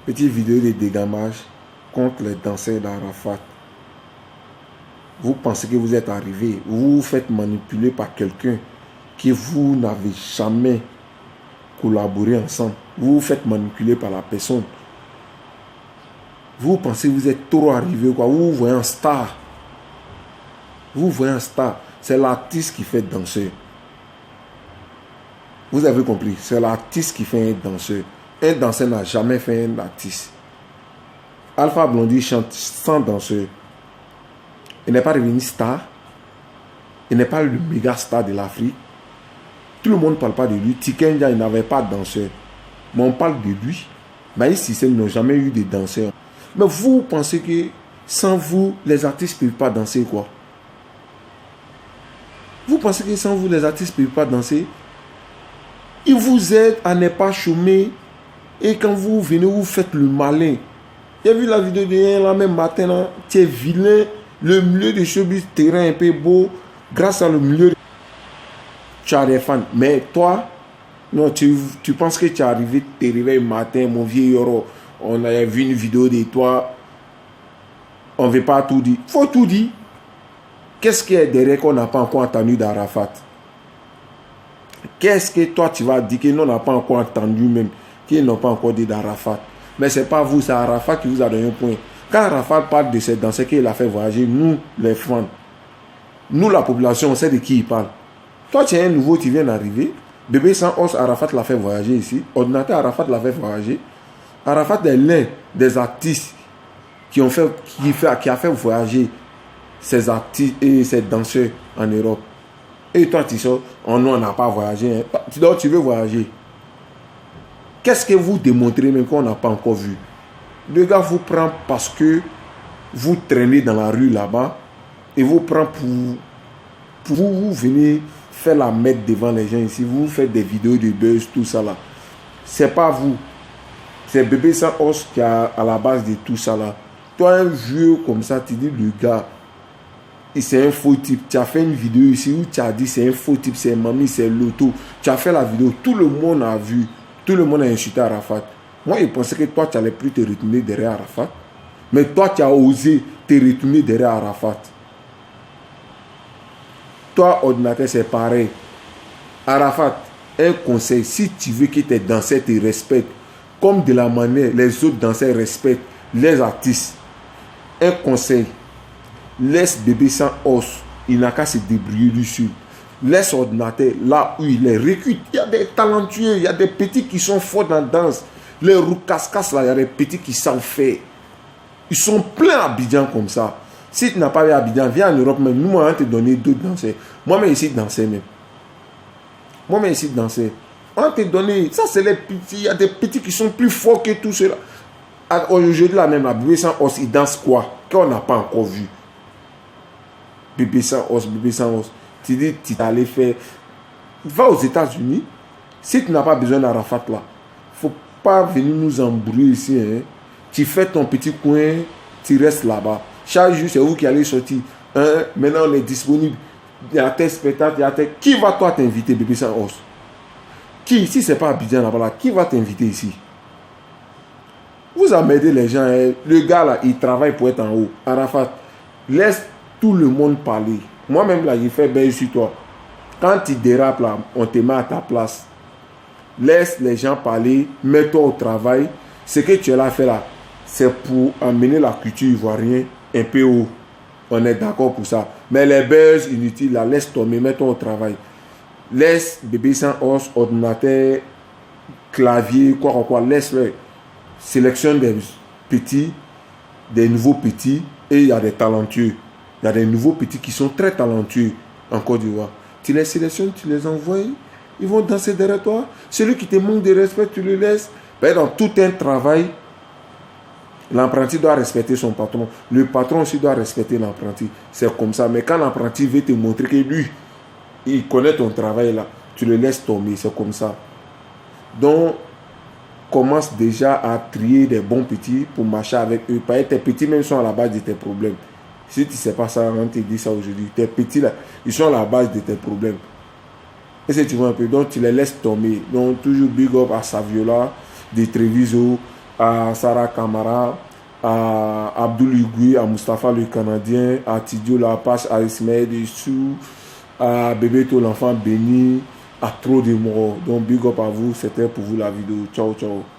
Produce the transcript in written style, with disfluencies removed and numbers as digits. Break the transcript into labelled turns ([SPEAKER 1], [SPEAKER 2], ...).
[SPEAKER 1] Petite vidéo de dégamage contre les danseurs d'Arafat. Vous pensez que vous êtes arrivé, vous vous faites manipuler par quelqu'un que vous n'avez jamais collaboré ensemble. Vous vous faites manipuler par la personne. Vous pensez que vous êtes trop arrivé, quoi. Vous voyez un star. Vous voyez un star. C'est l'artiste qui fait danser. Vous avez compris. C'est l'artiste qui fait un danseur. Un danseur n'a jamais fait un artiste. Alpha Blondy chante sans danseur. Il n'est pas devenu star. Il n'est pas le méga star de l'Afrique. Tout le monde ne parle pas de lui. Tikenja, il n'avait pas de danseur. Mais on parle de lui. Maïs Cissé n'ont jamais eu de danseurs. Mais vous pensez que sans vous, les artistes ne peuvent pas danser, quoi? Vous pensez que sans vous, les artistes ne peuvent pas danser? Ils vous aident à ne pas chômer. Et quand vous venez, vous faites le malin. J'ai vu la vidéo de hier, là, même matin, là, tu es vilain. Le milieu de showbiz, terrain un peu beau. Grâce à le milieu, tu as des fans. Mais toi, non, tu penses que tu es arrivé, tu es réveillé matin, mon vieux Yoro. On a vu une vidéo de toi. On ne veut pas tout dire. Il faut tout dire. Qu'est-ce qui est derrière qu'on n'a pas encore entendu d'Arafat? Qu'est-ce que toi tu vas dire que nous n'a pas encore entendu même, qu'ils n'ont pas encore dit d'Arafat? Mais ce n'est pas vous, c'est Arafat qui vous a donné un point. Quand Arafat parle de ces danseurs qu'il a fait voyager, nous, les fans, nous, la population, on sait de qui il parle. Toi, tu es un nouveau, tu viens d'arriver. Bébé sans os, Arafat l'a fait voyager ici. Ordinateur, Arafat l'a fait voyager. Arafat est l'un des artistes qui a fait voyager ces artistes et ces danseurs en Europe. Et toi, tu sais, on n'a pas voyagé. Hein. Donc, tu veux voyager. Qu'est-ce que vous démontrez même qu'on n'a pas encore vu? Le gars vous prend parce que vous traînez dans la rue là-bas et vous prend pour vous venir faire la mette devant les gens ici. Vous faites des vidéos de buzz, tout ça là. C'est pas vous. C'est Bébé sans os qui est à la base de tout ça là. Toi, un vieux comme ça, tu dis le gars, c'est un faux type. Tu as fait une vidéo ici où tu as dit c'est un faux type, c'est mamie, c'est l'auto. Tu as fait la vidéo, tout le monde a vu. Tout le monde a insulté Arafat. Moi, je pensais que toi, tu n'allais plus te retourner derrière Arafat. Mais toi, tu as osé te retourner derrière Arafat. Toi, ordinateur, c'est pareil. Arafat, un conseil, si tu veux que tes danseurs te respectent, comme de la manière les autres danseurs respectent les artistes, un conseil, laisse Bébé sans os, il n'a qu'à se débrouiller dessus. Laisse ordinateur là où il est, recrute. Il y a des talentueux, il y a des petits qui sont forts dans la danse. Les roucascas là, il y a des petits qui savent faire. Ils sont pleins à Abidjan comme ça. Si tu n'as pas vu Abidjan, viens en Europe même. Nous, on va te donner d'autres danseurs. Moi-même, ici, danser même. Moi-même, ici, danser. On va te donner. Ça, c'est les petits. Il y a des petits qui sont plus forts que tout cela. Aujourd'hui, là même, la Bébé sans os, il danse quoi? Qu'on n'a pas encore vu. Bébé sans os, Bébé sans os. Tu dis, tu es allé faire. Va aux États-Unis. Si tu n'as pas besoin d'Arafat là, il ne faut pas venir nous embrouiller ici. Hein. Tu fais ton petit coin, tu restes là-bas. Chaque jour, c'est vous qui allez sortir. Hein? Maintenant, on est disponible. Il y a tes spectacles, il y a tes... Qui va toi t'inviter, Bébé sans os? Qui, si ce n'est pas Abidjan là-bas, là, qui va t'inviter ici? Vous emmerdez les gens. Hein? Le gars là, il travaille pour être en haut. Arafat, laisse tout le monde parler. Moi-même, là, j'ai fait bien sur toi. Quand tu dérapes, là, on te met à ta place. Laisse les gens parler, mets-toi au travail. Ce que tu es là à faire là, c'est pour amener la culture ivoirienne un peu haut. On est d'accord pour ça. Mais les buzz inutiles, là, laisse tomber, mets-toi au travail. Laisse Bébé sans os, ordinateur, clavier, quoi, laisse-le. Sélectionne des petits, des nouveaux petits, et il y a des talentueux. Il y a des nouveaux petits qui sont très talentueux en Côte d'Ivoire. Tu les sélectionnes, tu les envoies, ils vont danser derrière toi. Celui qui te manque de respect, tu le laisses. Ben, dans tout un travail, l'apprenti doit respecter son patron. Le patron aussi doit respecter l'apprenti. C'est comme ça. Mais quand l'apprenti veut te montrer que lui, il connaît ton travail là, tu le laisses tomber. C'est comme ça. Donc, commence déjà à trier des bons petits pour marcher avec eux. Parce que tes petits même sont à la base de tes problèmes. Si tu ne sais pas ça, on te dit ça aujourd'hui. Tes petits là, ils sont à la base de tes problèmes. Et si tu vois un peu, donc tu les laisses tomber. Donc toujours big up à Saviola, de Treviso, à Sarah Kamara, à Abdoul Igui, à Mustapha le Canadien, à Tidio Lapache, à Ismaël Dessou, à Bébéto l'enfant béni, à trop de morts. Donc big up à vous, c'était pour vous la vidéo. Ciao, ciao.